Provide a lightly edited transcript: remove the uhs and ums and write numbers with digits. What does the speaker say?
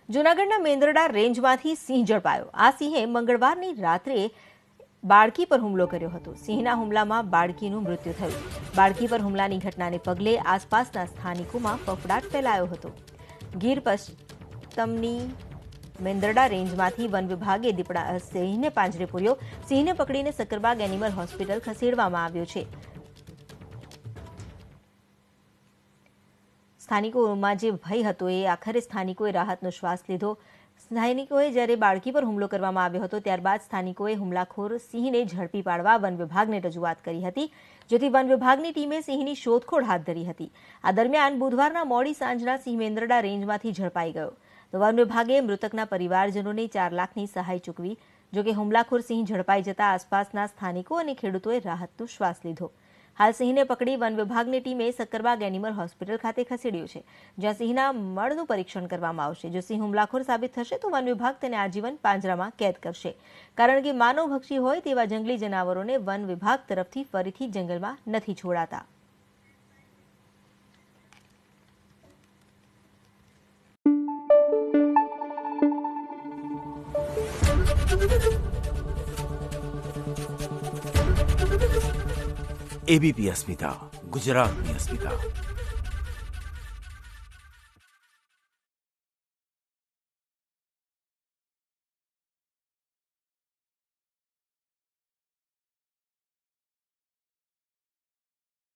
જૂનાગઢના મેંદરડા રેન્જમાંથી સિંહ ઝડપાયો। આ સિંહે મંગળવારની રાત્રે બાળકી પર હુમલો કર્યો હતો। સિંહના હુમલામાં બાળકીનું મૃત્યુ થયું। બાળકી પર હુમલાની ઘટનાને પગલે આસપાસના સ્થાનિકોમાં ફફડાટ ફેલાયો હતો। ગીર પશ્ચિમની મેંદરડા રેન્જમાંથી વન વિભાગે દીપડા સિંહને પાંજરે પૂર્યો। સિંહને પકડીને સક્કરબાગ એનિમલ હોસ્પિટલ ખસેડવામાં આવ્યો છે। સ્થાનિકોમાં જે ભય હતો એ આખરે સ્થાનિકોએ રાહતનો શ્વાસ લીધો। સ્થાનિકોએ જ્યારે બાળકી પર હુમલો કરવામાં આવ્યો હતો ત્યારબાદ સ્થાનિકોએ હુમલાખોર સિંહને ઝડપી પાડવા વન વિભાગને રજૂઆત કરી હતી, જેથી વન વિભાગની ટીમે સિંહની શોધખોળ હાથ ધરી હતી। આ દરમિયાન બુધવારના મોડી સાંજના સિંહ મેંદરડા રેન્જમાંથી ઝડપાઈ ગયો। તો વન વિભાગે મૃતકના પરિવારજનોને 4 લાખની સહાય ચૂકવી। જોકે હુમલાખોર સિંહ ઝડપાઈ જતા આસપાસના સ્થાનિકો અને ખેડૂતોએ રાહતનો શ્વાસ લીધો। હાલ સિંહને પકડી વન વિભાગની ટીમે સક્કરબાગ એનિમલ હોસ્પિટલ ખાતે ખસેડ્યો છે, જ્યાં સિંહના મળનું પરીક્ષણ કરવામાં આવશે। જો સિંહ હુમલાખોર સાબિત થશે તો વન વિભાગ તેને આજીવન પાંજરામાં કેદ કરશે, કારણ કે માનવભક્ષી હોય તેવા જંગલી જનાવરોને વન વિભાગ તરફથી ફરીથી જંગલમાં નથી છોડાતા। एबीपी अस्मिता, गुजरातनी अस्मिता।